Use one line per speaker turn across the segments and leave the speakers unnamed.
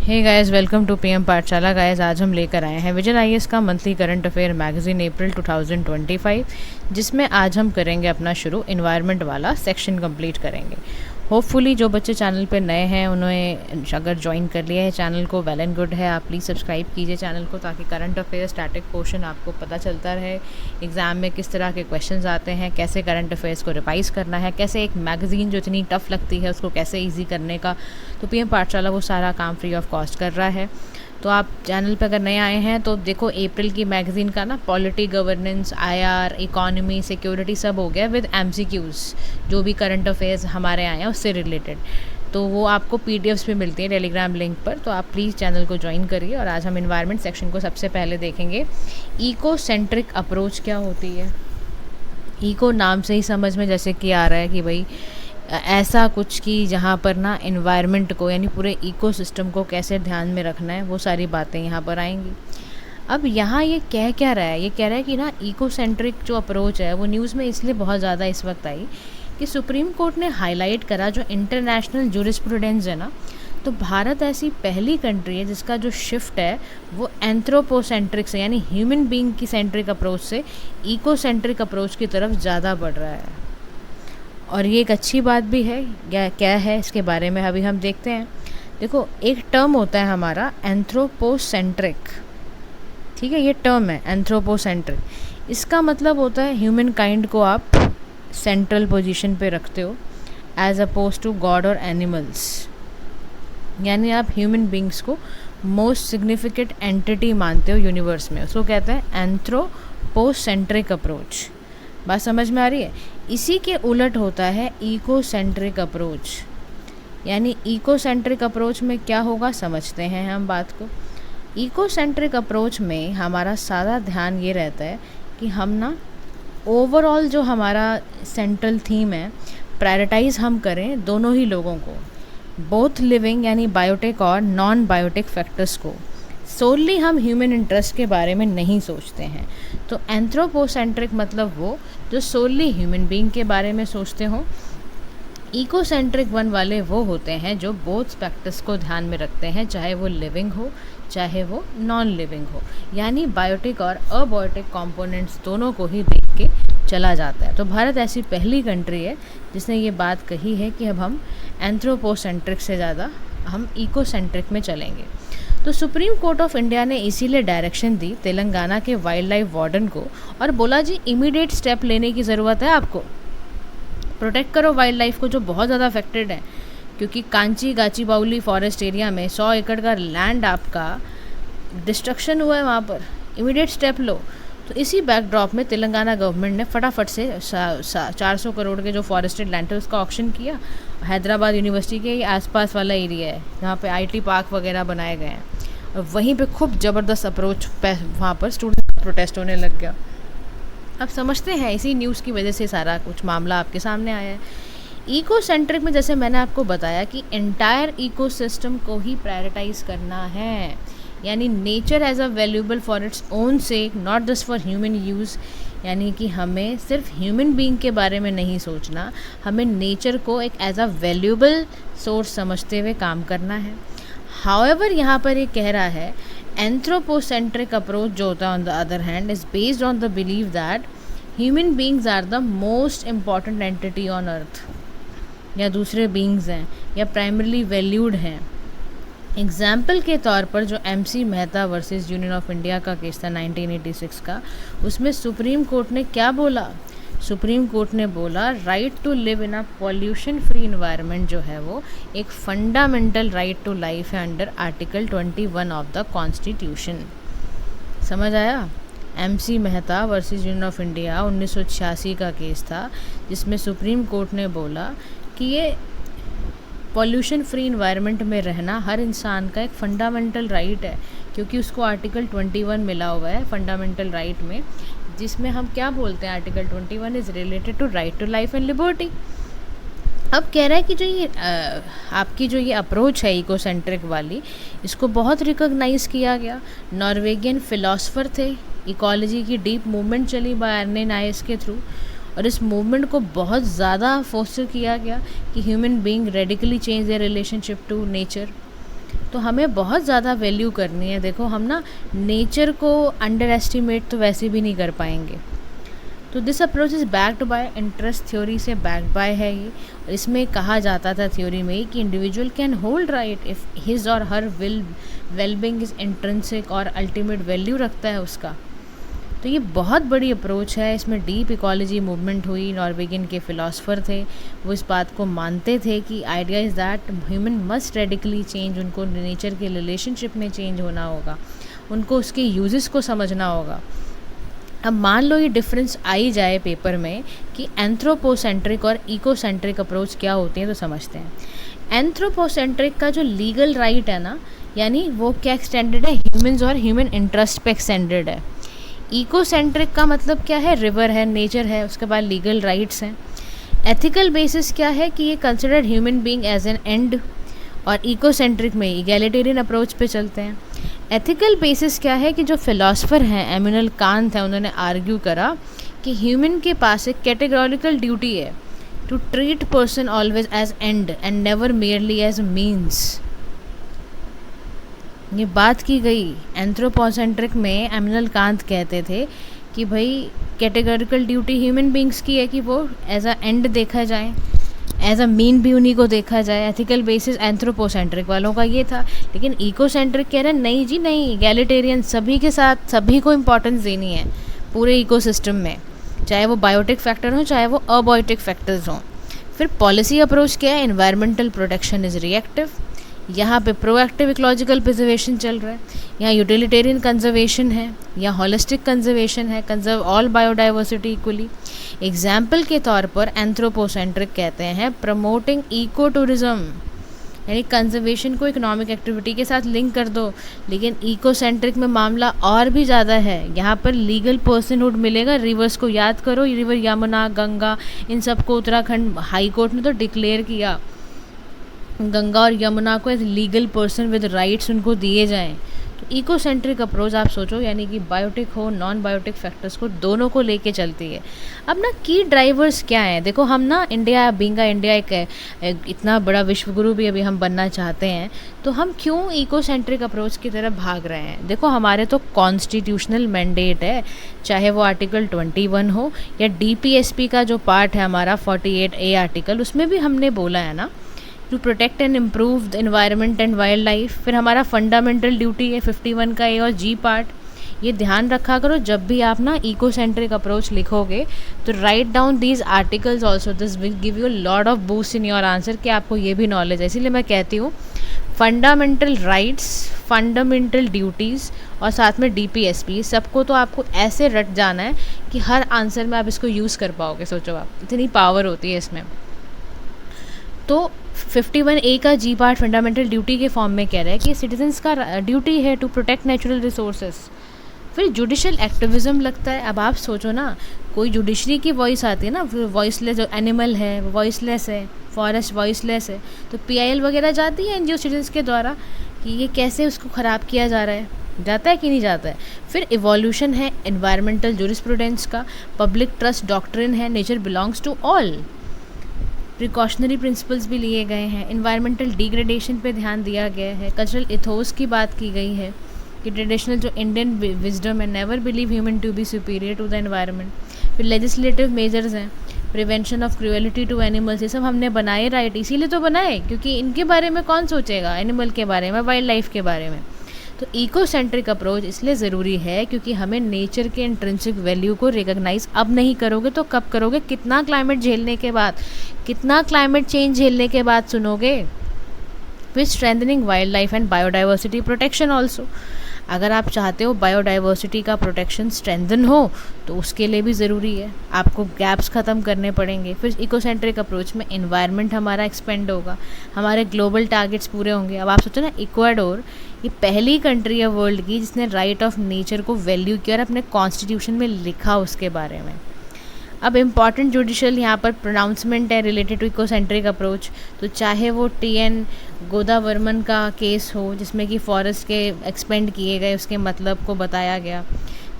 Hey guys, welcome to PM Pathshala. Guys, आज हम लेकर आए हैं विजन आईएएस का monthly current affair magazine April 2025, जिसमें आज हम करेंगे अपना शुरू इन्वायरमेंट वाला सेक्शन कंप्लीट करेंगे। होपफुली जो बच्चे चैनल पे नए हैं उन्हें अगर ज्वाइन कर लिया है चैनल को, वेल एंड गुड है। आप प्लीज़ सब्सक्राइब कीजिए चैनल को ताकि करंट अफेयर स्टैटिक पोर्शन आपको पता चलता रहे। एग्ज़ाम में किस तरह के क्वेश्चंस आते हैं, कैसे करंट अफेयर्स को रिवाइज़ करना है, कैसे एक मैगज़ीन जो इतनी टफ लगती है उसको कैसे ईजी करने का, तो पीएम पाठशाला वो सारा काम फ्री ऑफ कॉस्ट कर रहा है। तो आप चैनल पर अगर नए आए हैं तो देखो, अप्रैल की मैगज़ीन का ना polity, governance, IR, economy, security सब हो गया विद एमसीक्यूज़, जो भी करंट अफेयर्स हमारे आए हैं उससे रिलेटेड। तो वो आपको पीडीएफ्स भी मिलती है टेलीग्राम लिंक पर, तो आप प्लीज़ चैनल को ज्वाइन करिए। और आज हम इन्वायरमेंट सेक्शन को सबसे पहले देखेंगे। इको सेंट्रिक अप्रोच क्या होती है। इको नाम से ही समझ में जैसे कि आ रहा है कि भाई ऐसा कुछ कि जहाँ पर ना एनवायरनमेंट को यानी पूरे इकोसिस्टम को कैसे ध्यान में रखना है, वो सारी बातें यहाँ पर आएंगी। अब यहाँ ये कह क्या रहा है, ये कह रहा है कि ना इको सेंट्रिक जो अप्रोच है वो न्यूज़ में इसलिए बहुत ज़्यादा इस वक्त आई कि सुप्रीम कोर्ट ने हाईलाइट करा जो इंटरनेशनल जूरिस्प्रूडेंस है ना, तो भारत ऐसी पहली कंट्री है जिसका जो शिफ्ट है वो एंथ्रोपोसेंट्रिक से यानी ह्यूमन बीइंग की सेंट्रिक अप्रोच से इको सेंट्रिक अप्रोच की तरफ ज़्यादा बढ़ रहा है। और ये एक अच्छी बात भी है। क्या है इसके बारे में अभी हम देखते हैं। देखो, एक टर्म होता है हमारा एंथ्रोपोसेंट्रिक, ठीक है, ये टर्म है एंथ्रोपोसेंट्रिक। इसका मतलब होता है ह्यूमन काइंड को आप सेंट्रल पोजीशन पे रखते हो एज अपोज टू गॉड और एनिमल्स, यानी आप ह्यूमन बींग्स को मोस्ट सिग्निफिकेंट एंटिटी मानते हो यूनिवर्स में, उसको कहते हैं एंथ्रोपोसेंट्रिक अप्रोच। बात समझ में आ रही है। इसी के उलट होता है इको सेंट्रिक अप्रोच, यानी इको सेंट्रिक अप्रोच में क्या होगा समझते हैं हम बात को। इको सेंट्रिक अप्रोच में हमारा सारा ध्यान ये रहता है कि हम ना ओवरऑल जो हमारा सेंट्रल थीम है प्रायोरिटाइज हम करें दोनों ही लोगों को, बोथ लिविंग यानी बायोटिक और नॉन बायोटिक फैक्टर्स को। सोनली हम ह्यूमन इंटरेस्ट के बारे में नहीं सोचते हैं। तो एंथ्रोपोसेंट्रिक मतलब वो जो सोनली ह्यूमन बीइंग के बारे में सोचते हों। इकोसेंट्रिक वन वाले वो होते हैं जो बोथ फैक्टर्स को ध्यान में रखते हैं, चाहे वो लिविंग हो चाहे वो नॉन लिविंग हो, यानी बायोटिक और अबायोटिक कंपोनेंट्स दोनों को ही देख के चला जाता है। तो भारत ऐसी पहली कंट्री है जिसने ये बात कही है कि अब हम एंथ्रोपोसेंट्रिक से ज़्यादा हम इकोसेंट्रिक में चलेंगे। तो सुप्रीम कोर्ट ऑफ इंडिया ने इसीलिए डायरेक्शन दी तेलंगाना के वाइल्ड लाइफ वार्डन को और बोला जी इमीडिएट स्टेप लेने की ज़रूरत है, आपको प्रोटेक्ट करो वाइल्ड लाइफ को जो बहुत ज़्यादा अफेक्टेड है, क्योंकि कांची गाचीबाउली फॉरेस्ट एरिया में 100 एकड़ का लैंड आपका डिस्ट्रक्शन हुआ है, वहाँ पर इमीडिएट स्टेप लो। तो इसी बैकड्रॉप में तेलंगाना गवर्नमेंट ने फटाफट से 400 करोड़ के जो फॉरेस्टेड लैंड है उसका ऑक्शन किया। हैदराबाद यूनिवर्सिटी के आसपास वाला एरिया है जहाँ पे आईटी पार्क वगैरह बनाए गए हैं, और वहीं पे खूब ज़बरदस्त अप्रोच वहाँ पर स्टूडेंट प्रोटेस्ट होने लग गया। अब समझते हैं इसी न्यूज़ की वजह से सारा कुछ मामला आपके सामने आया है। इको सेंट्रिक में जैसे मैंने आपको बताया कि एंटायर इकोसिस्टम को ही प्रायोरिटाइज करना है, यानी nature as a valuable for its own sake, not just for human use. यानी कि हमें सिर्फ ह्यूमन बीइंग के बारे में नहीं सोचना, हमें नेचर को एक एज अ वैल्यूएबल सोर्स समझते हुए काम करना है। हाउएवर यहाँ पर ये कह रहा है एंथ्रोपोसेंट्रिक अप्रोच जो होता है on the other hand is based on the believe that human beings are the most important entity on earth, या दूसरे बीइंग्स हैं या प्राइमरली वैल्यूड हैं। एग्जाम्पल के तौर पर जो MC Mehta versus union of India का केस था 1986 का, उसमें सुप्रीम कोर्ट ने क्या बोला। सुप्रीम कोर्ट ने बोला right to live in a pollution free environment जो है वो एक फंडामेंटल राइट टू लाइफ है under article 21 of the constitution. समझ आया। MC Mehta versus union of India 1986 का केस था जिसमें सुप्रीम कोर्ट ने बोला कि ये पॉल्यूशन फ्री इन्वायरमेंट में रहना हर इंसान का एक फंडामेंटल राइट है, क्योंकि उसको आर्टिकल 21 मिला हुआ है फंडामेंटल राइट में, जिसमें हम क्या बोलते हैं article 21 is related to right to life and liberty. अब कह रहा है कि जो ये आपकी जो ये अप्रोच है इकोसेंट्रिक वाली, इसको बहुत रिकॉग्नाइज़ किया गया। नॉर्वेगियन फिलोसफर थे, इकोलॉजी की डीप मूवमेंट चली बाय अर्ने नाइस के थ्रू, और इस मूवमेंट को बहुत ज़्यादा फोस्टर किया गया कि human being radically change their relationship to nature. तो हमें बहुत ज़्यादा वैल्यू करनी है। देखो हम ना नेचर को अंडर एस्टिमेट तो वैसे भी नहीं कर पाएंगे। तो this approach is backed by interest theory से बैक्ड बाय है ये। और इसमें कहा जाता था थ्योरी में कि individual can hold right if his और हर वेलबिंग इज़ इंट्रिंसिक और अल्टीमेट वैल्यू रखता है उसका। तो ये बहुत बड़ी अप्रोच है। इसमें डीप इकोलॉजी मूवमेंट हुई। नॉर्वेगियन के फ़िलासफ़र थे, वो इस बात को मानते थे कि idea is that human must radically change. उनको नेचर के रिलेशनशिप में चेंज होना होगा, उनको उसके यूजेस को समझना होगा। अब मान लो ये डिफरेंस आ ही जाए पेपर में कि एंथ्रोपोसेंट्रिक और इकोसेंट्रिक अप्रोच क्या होती है, तो समझते हैं। एंथ्रोपोसेंट्रिक का जो लीगल राइट है ना, यानी वो क्या एक्सटेंडेड है, ह्यूमंस और ह्यूमन इंटरेस्ट पे एक्सटेंडेड है। इकोसेंट्रिक का मतलब क्या है, रिवर है, नेचर है, उसके बाद लीगल राइट्स हैं। एथिकल बेसिस क्या है कि ये considered human being as an end, और इकोसेंट्रिक में इगैलिटेरियन अप्रोच पे चलते हैं। एथिकल बेसिस क्या है कि जो फिलासफर हैं इमैनुअल कांत हैं, उन्होंने आर्ग्यू करा कि ह्यूमन के पास एक कैटेगोरिकल ड्यूटी है to treat person always as end and never merely as means. ये बात की गई। एंथ्रोपोसेंट्रिक में इमैनुअल कांत कहते थे कि भाई कैटेगोरिकल ड्यूटी ह्यूमन बींग्स की है कि वो एज अ एंड देखा जाए, एज अ मीन भी उन्हीं को देखा जाए। एथिकल बेसिस एंथ्रोपोसेंट्रिक वालों का ये था। लेकिन इकोसेंट्रिक कह रहे हैं नहीं जी नहीं, इगैलिटेरियन, सभी के साथ सभी को इम्पोर्टेंस देनी है पूरे इकोसिस्टम में, चाहे वो बायोटिक फैक्टर हो चाहे वो अबायोटिक फैक्टर्स हों। फिर पॉलिसी अप्रोच क्या है, एनवायरमेंटल प्रोटेक्शन इज़ रिएक्टिव, यहाँ पे प्रोएक्टिव इकोलॉजिकल प्रिजर्वेशन चल रहा है, यहाँ यूटिलिटेरियन कंजर्वेशन है, यहाँ होलिस्टिक कंजर्वेशन है, conserve all biodiversity equally. Example के तौर पर एंथ्रोपोसेंट्रिक कहते हैं प्रमोटिंग इको टूरिज्म, यानी कंजर्वेशन को इकोनॉमिक एक्टिविटी के साथ लिंक कर दो। लेकिन इकोसेंट्रिक में मामला और भी ज़्यादा है, यहाँ पर लीगल पर्सनहुड मिलेगा। रिवर्स को याद करो, रिवर यमुना, गंगा, इन सबको उत्तराखंड हाई कोर्ट ने तो डिक्लेयर किया, गंगा और यमुना को as legal person with rights उनको दिए जाएं। तो इकोसेंट्रिक अप्रोच आप सोचो, यानी कि बायोटिक हो नॉन बायोटिक फैक्टर्स को दोनों को लेके चलती है। अब ना की ड्राइवर्स क्या हैं, देखो हम ना इंडिया बीइंग इंडिया एक इतना बड़ा विश्व गुरु भी अभी हम बनना चाहते हैं, तो हम क्यों इकोसेंट्रिक अप्रोच की तरफ भाग रहे हैं। देखो हमारे तो कॉन्स्टिट्यूशनल मैंडेट है, चाहे वो आर्टिकल 21 हो या DPSP का जो पार्ट है हमारा 48A आर्टिकल, उसमें भी हमने बोला है ना to protect and improve the environment and wildlife. फिर हमारा फंडामेंटल ड्यूटी है 51 का A और G पार्ट। ये ध्यान रखा करो जब भी आप ना इकोसेंट्रिक अप्रोच लिखोगे, तो write down these articles also, this will give you lot of boost in your answer कि आपको ये भी नॉलेज है। इसीलिए मैं कहती हूँ फंडामेंटल राइट्स, फंडामेंटल ड्यूटीज़ और साथ में DPSP, सबको तो आपको ऐसे रट जाना है कि हर आंसर में आप इसको यूज़ कर पाओगे। सोचो आप, इतनी पावर होती है इसमें। तो 51A का G पार्ट फंडामेंटल ड्यूटी के फॉर्म में कह रहा है कि सिटीजन्स का ड्यूटी है टू प्रोटेक्ट नेचुरल रिसोर्सेज। फिर जुडिशल एक्टिविज्म लगता है। अब आप सोचो ना, कोई जुडिशरी की वॉइस आती है ना, वॉइसलेस, जो एनिमल है वो वॉइसलेस है, फॉरेस्ट वॉइसलेस है, तो PIL वगैरह जाती है NGO सिटीजन्स के द्वारा कि ये कैसे उसको ख़राब किया जा रहा है, जाता है कि नहीं जाता है। फिर इवोल्यूशन है एनवायरमेंटल जूरिस्प्रूडेंस का, पब्लिक ट्रस्ट डॉक्ट्रिन है, nature belongs to all, precautionary principles भी लिए गए हैं, इन्वायरमेंटल डिग्रेडेशन पे ध्यान दिया गया है, कल्चरल इथोस की बात की गई है कि ट्रेडिशनल जो इंडियन विजडम है, never believe human to be superior to the environment. फिर लेजिस्लेटिव मेजर्स हैं, prevention of cruelty to animals, ये सब हमने बनाए राइट, इसीलिए तो बनाए क्योंकि इनके बारे में कौन सोचेगा, एनिमल के बारे में, वाइल्ड लाइफ के बारे में। तो इकोसेंट्रिक अप्रोच इसलिए ज़रूरी है क्योंकि हमें नेचर के इंट्रिंसिक वैल्यू को रिकॉग्नाइज अब नहीं करोगे तो कब करोगे, कितना क्लाइमेट झेलने के बाद, कितना क्लाइमेट चेंज झेलने के बाद सुनोगे। फिर strengthening wild life and biodiversity protection also, अगर आप चाहते हो बायोडाइवर्सिटी का प्रोटेक्शन स्ट्रेंथन हो तो उसके लिए भी ज़रूरी है, आपको गैप्स ख़त्म करने पड़ेंगे। फिर इकोसेंट्रिक अप्रोच में एनवायरनमेंट हमारा एक्सपेंड होगा, हमारे ग्लोबल टारगेट्स पूरे होंगे। अब आप सोचो ना, इक्वाडोर ये पहली कंट्री है वर्ल्ड की जिसने राइट ऑफ नेचर को वैल्यू किया और अपने कॉन्स्टिट्यूशन में लिखा उसके बारे में। अब इम्पॉर्टेंट जुडिशल यहाँ पर प्रोनाउंसमेंट है रिलेटेड टू इकोसेंट्रिक अप्रोच, तो चाहे वो TN गोदावर्मन का केस हो जिसमें कि फॉरेस्ट के एक्सपेंड किए गए उसके मतलब को बताया गया,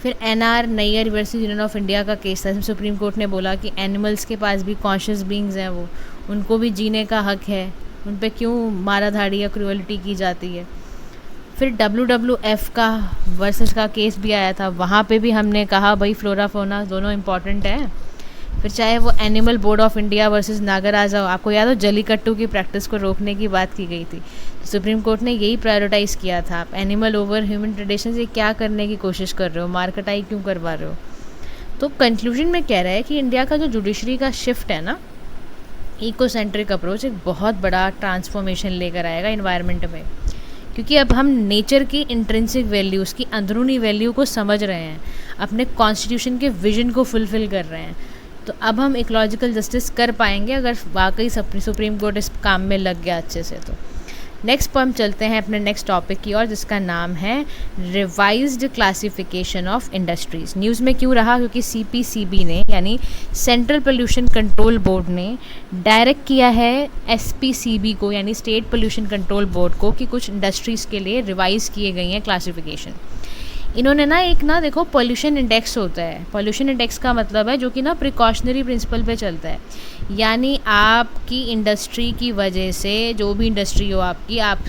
फिर NR Nair versus union of India का केस था, सुप्रीम कोर्ट ने बोला कि एनिमल्स के पास भी कॉन्शियस बीइंग्स हैं, वो उनको भी जीने का हक है, उन पे क्यों माराधाड़ी या क्रूअल्टी की जाती है। फिर WWF का वर्सेस का केस भी आया था, वहाँ पे भी हमने कहा भाई फ्लोरा फौना दोनों इम्पॉर्टेंट हैं। फिर चाहे वो animal board of India versus Nagaraja हो, आपको याद हो जलीकट्टू की प्रैक्टिस को रोकने की बात की गई थी, सुप्रीम कोर्ट ने यही प्रायोरिटाइज़ किया था। आप एनिमल ओवर ह्यूमन ट्रेडिशंस ये क्या करने की कोशिश कर रहे हो, मार्केटाई क्यों करवा रहे हो। तो कंक्लूजन में कह रहा है कि इंडिया का जो जुडिशरी का शिफ्ट है ना, इको सेंट्रिक अप्रोच एक बहुत बड़ा ट्रांसफॉर्मेशन लेकर आएगा इन्वायरमेंट में, क्योंकि अब हम नेचर की इंट्रिंसिक वैल्यू, उसकी अंदरूनी वैल्यू को समझ रहे हैं, अपने कॉन्स्टिट्यूशन के विजन को फुलफ़िल कर रहे हैं। तो अब हम इकोलॉजिकल जस्टिस कर पाएंगे अगर वाकई सुप्रीम कोर्ट इस काम में लग गया अच्छे से। तो नेक्स्ट पर हम चलते हैं अपने नेक्स्ट टॉपिक की ओर, जिसका नाम है revised classification of industries. News में क्यों रहा, क्योंकि CPCB ने यानी सेंट्रल पोल्यूशन कंट्रोल बोर्ड ने डायरेक्ट किया है SPCB को यानी स्टेट पोल्यूशन कंट्रोल बोर्ड को कि कुछ इंडस्ट्रीज़ के लिए रिवाइज़ किए गई हैं क्लासिफिकेशन। इन्होंने ना एक ना देखो पोल्यूशन इंडेक्स होता है, पोल्यूशन इंडेक्स का मतलब है जो कि ना प्रिकॉशनरी प्रिंसिपल पे चलता है, यानी आपकी इंडस्ट्री की वजह से, जो भी इंडस्ट्री हो आपकी, आप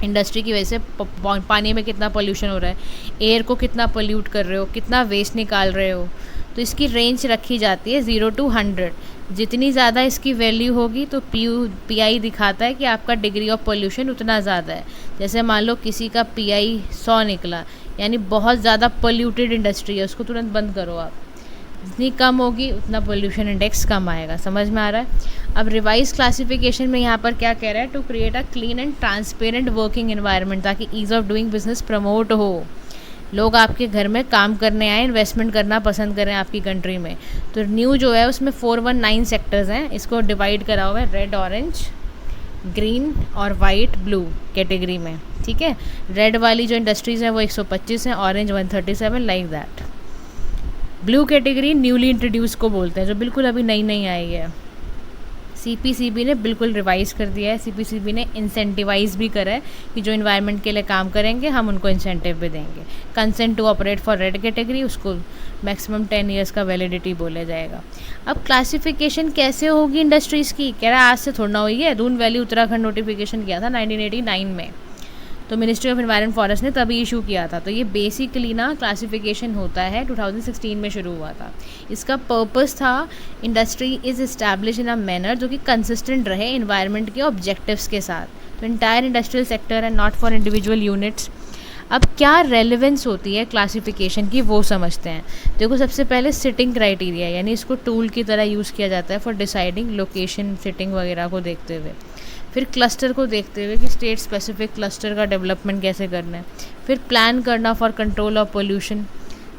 इंडस्ट्री की वजह से पानी में कितना पोल्यूशन हो रहा है, एयर को कितना पोल्यूट कर रहे हो, कितना वेस्ट निकाल रहे हो, तो इसकी रेंज रखी जाती है 0 to 100। जितनी ज़्यादा इसकी वैल्यू होगी तो PI दिखाता है कि आपका डिग्री ऑफ पोल्यूशन उतना ज़्यादा है। जैसे मान लो किसी का PI 100 निकला, यानी बहुत ज़्यादा पोल्यूटेड इंडस्ट्री है, उसको तुरंत बंद करो आप। जितनी कम होगी उतना पोल्यूशन इंडेक्स कम आएगा। समझ में आ रहा है। अब रिवाइज क्लासिफिकेशन में यहाँ पर क्या कह रहा है, to create a clean and transparent working environment, ताकि ease of doing business promote हो, लोग आपके घर में काम करने आए, इन्वेस्टमेंट करना पसंद करें आपकी कंट्री में। तो न्यू जो है उसमें 419 सेक्टर्स हैं, इसको डिवाइड करा हुआ है रेड, ऑरेंज, ग्रीन और वाइट, ब्लू कैटेगरी में। ठीक है, रेड वाली जो इंडस्ट्रीज़ हैं वो 125 हैं, orange 137, like that. Blue category newly introduce को बोलते हैं, जो बिल्कुल अभी नई नई आई है। CPCB ने बिल्कुल रिवाइज कर दिया है। CPCB ने इंसेंटिवाइज भी करा है कि जो इन्वायरमेंट के लिए काम करेंगे हम उनको इंसेंटिव भी देंगे। Consent to operate for red category, उसको मैक्सिमम 10 ईयर्स का वैलिडिटी बोला जाएगा। अब क्लासिफिकेशन कैसे होगी इंडस्ट्रीज़ की, कह रहा है आज से थोड़ा ना हुई है। दून वैली उत्तराखंड नोटिफिकेशन किया था 1989 में, तो मिनिस्ट्री ऑफ एनवायरनमेंट फॉरेस्ट ने तभी इशू किया था। तो ये बेसिकली ना क्लासिफिकेशन होता है 2016 में शुरू हुआ था। इसका पर्पस था industry is establish in a manner जो कि कंसिस्टेंट रहे इन्वायरमेंट के ऑब्जेक्टिव्स के साथ। तो entire industrial sector and not for individual units. अब क्या रेलेवेंस होती है क्लासिफिकेशन की वो समझते हैं। देखो, सबसे पहले सिटिंग क्राइटेरिया, यानी इसको टूल की तरह यूज़ किया जाता है फॉर डिसाइडिंग लोकेशन, सिटिंग वगैरह को देखते हुए। फिर क्लस्टर को देखते हुए कि स्टेट स्पेसिफिक क्लस्टर का डेवलपमेंट कैसे करना है। फिर प्लान करना फॉर कंट्रोल ऑफ पोल्यूशन।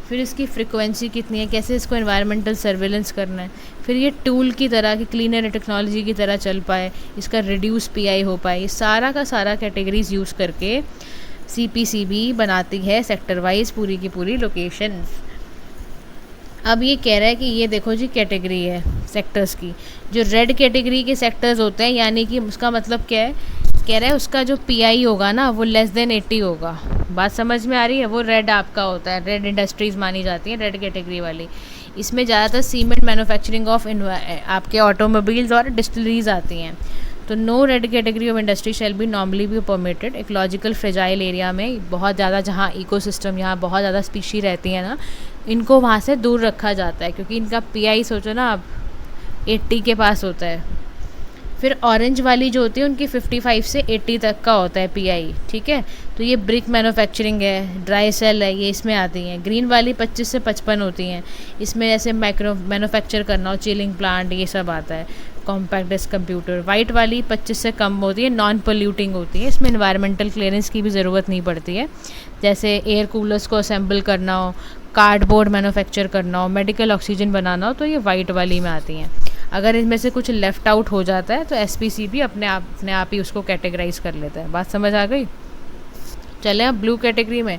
फिर इसकी फ्रिक्वेंसी कितनी है, कैसे इसको एनवायरमेंटल सर्वेलेंस करना है। फिर ये टूल की तरह कि क्लीनर टेक्नोलॉजी की तरह चल पाए, इसका रिड्यूस PI हो पाए, ये सारा का सारा कैटेगरीज यूज़ करके CPCB बनाती है सेक्टर वाइज पूरी की पूरी लोकेशंस। अब ये कह रहा है कि ये देखो जी कैटेगरी है सेक्टर्स की, जो रेड कैटेगरी के सेक्टर्स होते हैं, यानी कि उसका मतलब क्या है, कह रहा है उसका जो PI होगा ना वो लेस देन 80 होगा। बात समझ में आ रही है। वो रेड आपका होता है, रेड इंडस्ट्रीज़ मानी जाती हैं रेड कैटेगरी वाली। इसमें ज़्यादातर सीमेंट मैन्युफैक्चरिंग ऑफ आपके ऑटोमोबाइल्स और डिस्टिलरीज आती हैं। तो no red category of industry shall be normally भी परमिटेड। इकोलॉजिकल फ्रेजाइल एरिया में बहुत ज़्यादा, जहाँ इकोसिस्टम, यहाँ बहुत ज़्यादा स्पीशी रहती है ना, इनको वहाँ से दूर रखा जाता है, क्योंकि इनका PI सोचो ना आप 80 के पास होता है। फिर ऑरेंज वाली जो होती है उनकी 55 से 80 तक का होता है PI। ठीक है, तो ये ब्रिक मैन्युफैक्चरिंग है, ड्राई सेल है, ये इसमें आती हैं। ग्रीन वाली 25 से 55 होती हैं, इसमें जैसे माइक्रो मैन्युफैक्चर करना हो, चिलिंग प्लांट, ये सब आता है, कॉम्पैक्ट डेस्क कंप्यूटर। वाइट वाली 25 से कम होती है, नॉन पोल्यूटिंग होती है, इसमें एनवायरमेंटल क्लियरेंस की भी ज़रूरत नहीं पड़ती है। जैसे एयर कूलर्स को असेंबल करना हो, कार्डबोर्ड मैन्युफैक्चर करना हो, मेडिकल ऑक्सीजन बनाना हो, तो ये वाइट वाली में आती हैं। अगर इनमें से कुछ लेफ़्ट आउट हो जाता है तो SPCB अपने आप ही उसको कैटेगराइज कर लेता है। बात समझ आ गई। चलें अब ब्लू कैटेगरी में।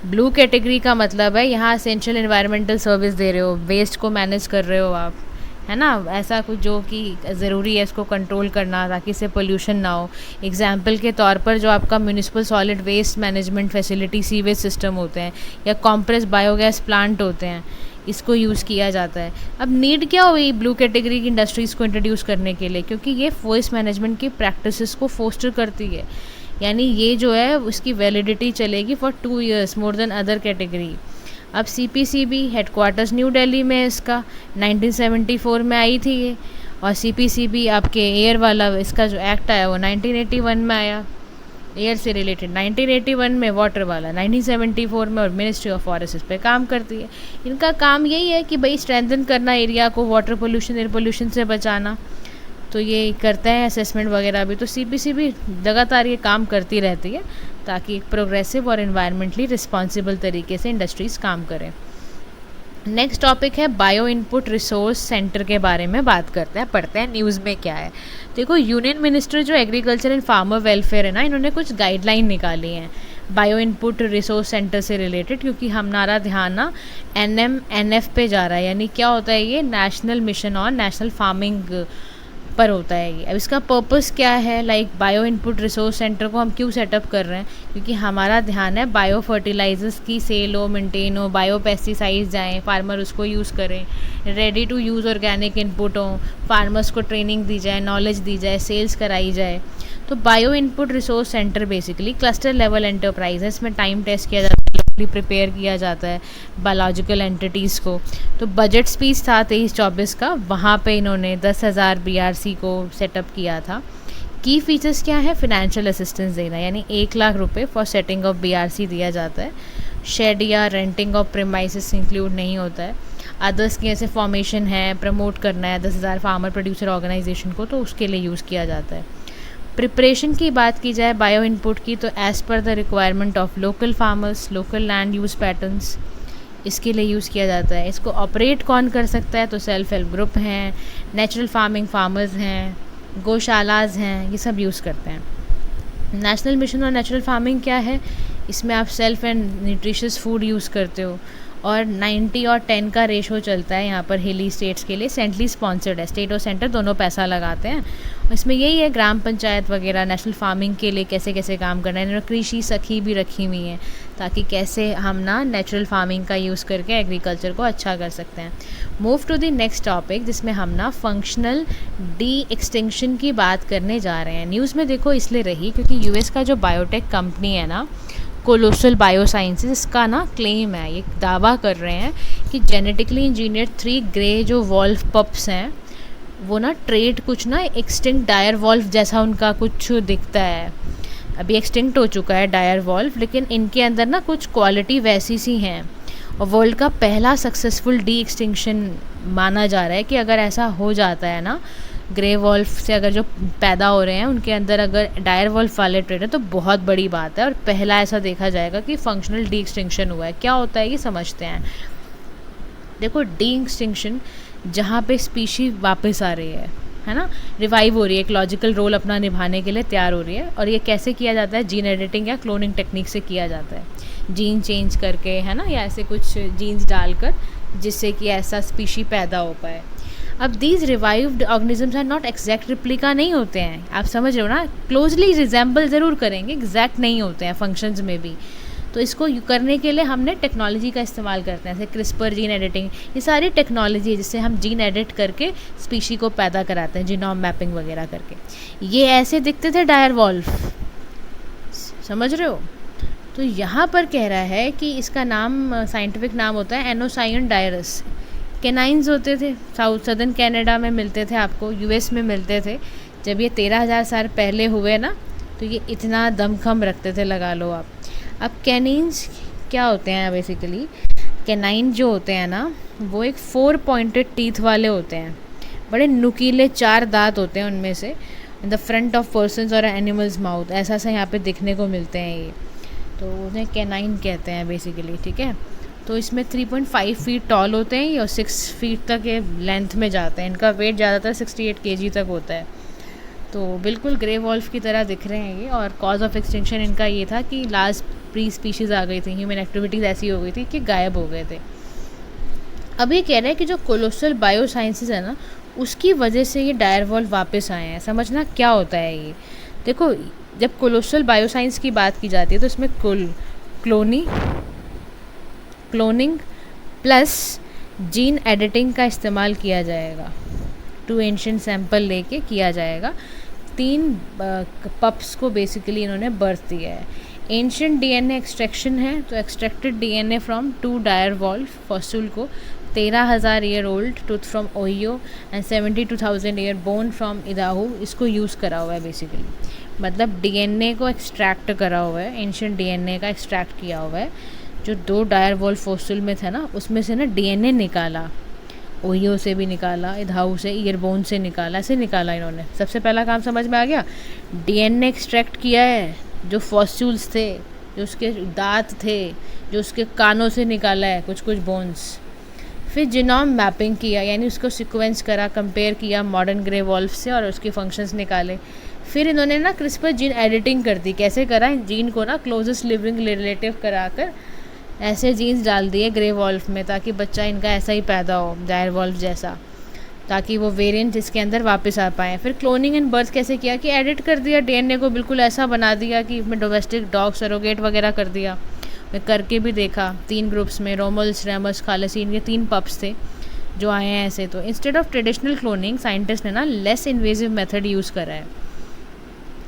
ब्लू कैटेगरी का मतलब है यहाँ एसेंशियल एनवायरमेंटल सर्विस दे रहे हो, वेस्ट को मैनेज कर रहे हो आप, है ना, ऐसा कुछ जो कि ज़रूरी है इसको कंट्रोल करना ताकि इससे पोल्यूशन ना हो। एग्जाम्पल के तौर पर जो आपका municipal solid waste management facility, sewage system होते हैं, या कॉम्प्रेस बायोगैस प्लांट होते हैं, इसको यूज़ किया जाता है। अब नीड क्या हुई ब्लू कैटेगरी की इंडस्ट्रीज़ को इंट्रोड्यूस करने के लिए, क्योंकि ये वेस्ट मैनेजमेंट की प्रैक्टिसेस को फोस्टर करती है, यानी ये जो है उसकी वैलिडिटी चलेगी for 2 years more than other category. अब CPCB हेडक्वार्टर्स न्यू दिल्ली में है इसका, 1974 में आई थी ये, और CPCB आपके एयर वाला इसका जो एक्ट आया वो 1981 में आया, एयर से रिलेटेड 1981 में, वाटर वाला 1974 में, और मिनिस्ट्री ऑफ फॉरेस्ट इस पे काम करती है। इनका काम यही है कि भाई स्ट्रेंथन करना एरिया को, वाटर पोल्यूशन, एयर पोल्यूशन से बचाना, तो ये करते हैं असेसमेंट वगैरह भी। तो CPCB लगातार ये काम करती रहती है ताकि एक प्रोग्रेसिव और इन्वायरमेंटली रिस्पॉन्सिबल तरीके से इंडस्ट्रीज़ काम करें। नेक्स्ट टॉपिक है बायो इनपुट रिसोर्स सेंटर के बारे में बात करते हैं, पढ़ते हैं न्यूज़ में क्या है। देखो यूनियन मिनिस्टर जो एग्रीकल्चर एंड फार्मर वेलफेयर है ना, इन्होंने कुछ गाइडलाइन निकाली हैं बायो इनपुट रिसोर्स सेंटर से रिलेटेड, क्योंकि हमारा ध्यान ना NMNF पे जा रहा है, यानी क्या होता है ये national mission on national farming पर होता है ये। अब इसका पर्पस क्या है, like bio input resource centre को हम क्यों सेटअप कर रहे हैं, क्योंकि हमारा ध्यान है बायो फर्टिलाइजर्स की सेल हो, मेंटेन हो, बायो पेस्टिसाइड्स जाएँ, फार्मर उसको यूज़ करें, ready to use organic input हो, फार्मर्स को ट्रेनिंग दी जाए, नॉलेज दी जाए, सेल्स कराई जाए। तो bio input resource centre basically cluster level enterprise है, इसमें टाइम टेस्ट किया जाता है, प्रिपेयर किया जाता है बायोलॉजिकल एंटिटीज़ को। तो बजट स्पीच था 23-24 का, वहाँ पे इन्होंने 10,000 BRC को सेटअप किया था। की फीचर्स क्या है, फिनेंशियल असिस्टेंस देना, यानी 1 लाख रुपए फॉर सेटिंग ऑफ BRC दिया जाता है। शेड या रेंटिंग ऑफ प्रीमाइसेस इंक्लूड नहीं होता है। अदर्स की ऐसे फॉर्मेशन है, प्रमोट करना है 10,000 फार्मर प्रोड्यूसर ऑर्गेनाइजेशन को, तो उसके लिए यूज़ किया जाता है। प्रिपरेशन की बात की जाए बायो इनपुट की, तो as per the requirement of local farmers, local land use patterns, इसके लिए यूज़ किया जाता है। इसको ऑपरेट कौन कर सकता है, तो सेल्फ हेल्प ग्रुप हैं, नेचुरल फार्मिंग फार्मर्स हैं, गौशालाज हैं, ये सब यूज़ करते हैं। नेशनल मिशन और नेचुरल फार्मिंग क्या है, इसमें आप self and nutritious food use करते हो, और 90 और 10 का रेशो चलता है यहाँ पर हिली स्टेट्स के लिए। सेंट्रली स्पॉन्सर्ड है, स्टेट और सेंटर दोनों पैसा लगाते हैं। इसमें यही है ग्राम पंचायत वगैरह नेशनल फार्मिंग के लिए कैसे कैसे काम करना है। इन्होंने कृषि सखी भी रखी हुई हैं ताकि कैसे हम ना नेचुरल फार्मिंग का यूज़ करके एग्रीकल्चर को अच्छा कर सकते हैं। Move to the next topic, जिसमें हम ना फंक्शनल डी एक्सटिंक्शन की बात करने जा रहे हैं। न्यूज़ में देखो इसलिए रही क्योंकि US का जो बायोटेक कंपनी है ना, कोलोसल बायोसाइंसेस, इसका ना क्लेम है, ये दावा कर रहे हैं कि जेनेटिकली इंजीनियर 3 ग्रे जो वॉल्व पप्स हैं वो ना ट्रेड कुछ ना एक्सटिंक्ट डायर वॉल्व जैसा उनका कुछ दिखता है। अभी एक्सटिंक्ट हो चुका है डायर वॉल्व, लेकिन इनके अंदर ना कुछ क्वालिटी वैसी सी हैं, और वर्ल्ड का पहला सक्सेसफुल डी एक्सटिंक्शन माना जा रहा है कि अगर ऐसा हो जाता है ना, ग्रे वॉल्फ से अगर जो पैदा हो रहे हैं उनके अंदर अगर डायर वॉल्फ वाले ट्रेड है तो बहुत बड़ी बात है, और पहला ऐसा देखा जाएगा कि फंक्शनल डी एक्सटिंक्शन हुआ है। क्या होता है ये समझते हैं। देखो डी एक्सटिंक्शन जहाँ पे स्पीशी वापस आ रही है ना, रिवाइव हो रही है, एक लॉजिकल रोल अपना निभाने के लिए तैयार हो रही है, और ये कैसे किया जाता है, जीन एडिटिंग या क्लोनिंग टेक्निक से किया जाता है, जीन चेंज करके, है ना, या ऐसे कुछ जीन्स डालकर जिससे कि ऐसा स्पीशी पैदा हो पाए। अब these revived organisms are not exact replica नहीं होते हैं, आप समझ रहे हो ना, क्लोजली रिजेंबल ज़रूर करेंगे, एग्जैक्ट नहीं होते हैं फंक्शंस में भी। तो इसको करने के लिए हमने टेक्नोलॉजी का इस्तेमाल करते हैं, जैसे क्रिस्पर, जीन एडिटिंग, ये सारी टेक्नोलॉजी है जिससे हम जीन एडिट करके स्पीशी को पैदा कराते हैं, जीनोम मैपिंग वगैरह करके। ये ऐसे दिखते थे डायर वॉल्फ, समझ रहे हो। तो यहाँ पर कह रहा है कि इसका नाम, साइंटिफिक नाम होता है एनोसाइन डायरस। कैनाइंस होते थे, सदर्न कनाडा में मिलते थे आपको, US में मिलते थे। जब ये 13,000 साल पहले हुए ना, तो ये इतना दमखम रखते थे, लगा लो आप। अब कैनिन्स क्या होते हैं बेसिकली, कैनाइन जो होते हैं ना, वो एक 4 पॉइंटेड टीथ वाले होते हैं, बड़े नुकीले 4 दांत होते हैं उनमें से, in the front of persons और एनिमल्स माउथ, ऐसा सा यहाँ पे दिखने को मिलते हैं ये, तो उन्हें कैनाइन कहते हैं बेसिकली, ठीक है। तो इसमें 3.5 फीट टॉल होते हैं और 6 फीट तक ये लेंथ में जाते हैं। इनका वेट ज़्यादातर 68 kg तक होता है। तो बिल्कुल ग्रे वॉल्फ की तरह दिख रहे हैं ये, और कॉज ऑफ एक्सटिंक्शन इनका ये था कि लास्ट प्री स्पीशीज़ आ गई थी, ह्यूमन एक्टिविटीज़ ऐसी हो गई थी कि गायब हो गए थे। अब ये कह रहे हैं कि जो कोलोसल बायोसाइंसेस है ना, उसकी वजह से ये डायर वॉल्फ वापस आए हैं। समझना क्या होता है ये। देखो जब कोलोसल बायोसाइंस की बात की जाती है तो इसमें क्लोनिंग प्लस जीन एडिटिंग का इस्तेमाल किया जाएगा। 2 एंशिएंट सैंपल लेके किया जाएगा। 3 पप्स को बेसिकली इन्होंने बर्थ दिया है। एंशिएंट डीएनए एक्सट्रैक्शन है, तो एक्सट्रैक्टेड डीएनए फ्रॉम 2 डायरवॉल्फ फॉसिल को 13,000 year old tooth from Ohio and 72,000 year bone from इदाहो, इसको यूज़ करा हुआ है बेसिकली। मतलब डीएनए को एक्सट्रैक्ट करा हुआ है, एंशिएंट डीएनए का एक्सट्रैक्ट किया हुआ है। जो 2 डायरवॉल्फ फॉसिल में थे ना, उसमें से ना डीएनए निकाला, ओहियो से भी निकाला, इदाहो से, ईयरबोन से निकाला, ऐसे निकाला इन्होंने। सबसे पहला काम समझ में आ गया, डीएनए एक्सट्रैक्ट किया है, जो फॉसिल्स थे, जो उसके दांत थे, जो उसके कानों से निकाला है कुछ कुछ बोन्स। फिर जीनोम मैपिंग किया, यानी उसको सीक्वेंस करा, कंपेयर किया मॉडर्न ग्रे वॉल्फ से और उसके फंक्शंस निकाले। फिर इन्होंने ना क्रिस्पर जीन एडिटिंग कर दी। कैसे करा, जीन को ना क्लोजेस्ट लिविंग रिलेटिव कराकर ऐसे जीन्स डाल दिए ग्रे वॉल्फ में, ताकि बच्चा इनका ऐसा ही पैदा हो, डायर वॉल्फ जैसा, ताकि वो वेरिएंट इसके अंदर वापस आ पाएँ। फिर क्लोनिंग एंड बर्थ कैसे किया कि एडिट कर दिया डीएनए को, बिल्कुल ऐसा बना दिया कि इसमें डोमेस्टिक डॉग सरोगेट वगैरह कर दिया। मैं करके भी देखा 3 ग्रुप्स में, रोमल्स, रेमस, खालसीन, ये 3 पप्स थे जो आए हैं ऐसे। तो instead of traditional cloning scientist ने ना लेस इन्वेजिव मेथड यूज़ करा है।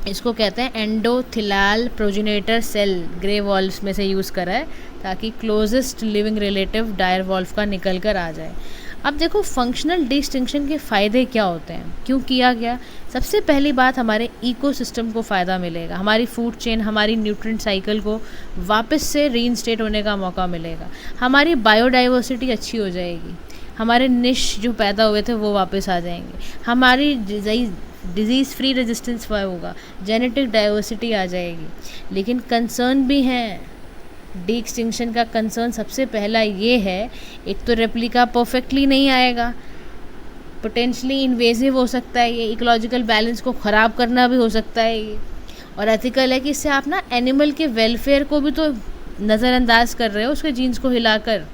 इसको कहते हैं endothelial progenitor cell, grey wolf में से यूज़ करा है, ताकि closest living relative dire wolf का निकल कर आ जाए। अब देखो फंक्शनल डिस्टिंक्शन के फ़ायदे क्या होते हैं, क्यों किया गया। सबसे पहली बात, हमारे इकोसिस्टम को फ़ायदा मिलेगा, हमारी फूड चेन, हमारी न्यूट्रिएंट साइकिल को वापस से रीइंस्टेट होने का मौका मिलेगा, हमारी बायोडाइवर्सिटी अच्छी हो जाएगी, हमारे निश जो पैदा हुए थे वो वापस आ जाएंगे, हमारी डिज़ीज़ फ्री रेजिस्टेंस होगा, जेनेटिक डाइवर्सिटी आ जाएगी। लेकिन कंसर्न भी हैं, डी एक्सटिंक्शन का कंसर्न सबसे पहला ये है, एक तो रेप्लिका परफेक्टली नहीं आएगा, पोटेंशली इन्वेजिव हो सकता है, ये इकोलॉजिकल बैलेंस को ख़राब करना भी हो सकता है ये, और एथिकल है कि इससे आप ना एनिमल के वेलफेयर को भी तो नज़रअंदाज कर रहे हो, उसके जीन्स को हिलाकर।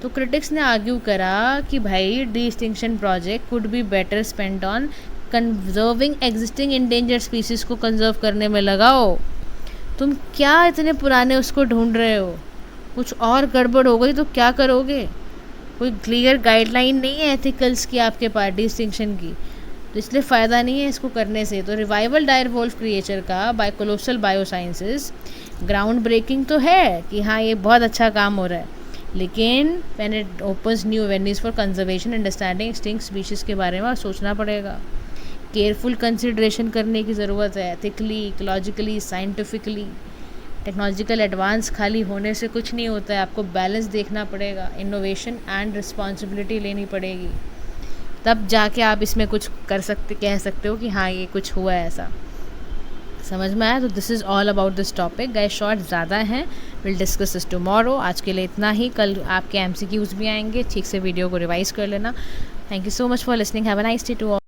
तो क्रिटिक्स ने आर्ग्यू करा कि भाई D extinction project could be better spent on conserving existing endangered species को कंजर्व करने में लगाओ। तुम क्या इतने पुराने उसको ढूंढ रहे हो, कुछ और गड़बड़ हो गई तो क्या करोगे। कोई क्लियर गाइडलाइन नहीं है एथिकल्स की आपके पास डिस्टिंक्शन की, तो इसलिए फ़ायदा नहीं है इसको करने से। तो रिवाइवल डायर वॉल्फ क्रिएचर का by Colossal Biosciences ground breaking तो है कि हाँ ये बहुत अच्छा काम हो रहा है, लेकिन when it opens new avenues for conservation understanding extinct species के बारे में सोचना पड़ेगा, केयरफुल कंसिड्रेशन करने की ज़रूरत है, ethically, ecologically, scientifically. Technological advance खाली होने से कुछ नहीं होता है, आपको बैलेंस देखना पड़ेगा, इनोवेशन एंड रिस्पॉन्सिबिलिटी लेनी पड़ेगी, तब जाके आप इसमें कुछ कह सकते हो कि हाँ ये कुछ हुआ है ऐसा। समझ में आया। तो this is all about this topic guys. Short ज़्यादा हैं, विल डिस्कस दिस टुमारो। आज के लिए इतना ही, कल आपके MCQs भी आएंगे, ठीक से वीडियो को रिवाइज कर लेना। Thank you so much for listening, have a nice day to all.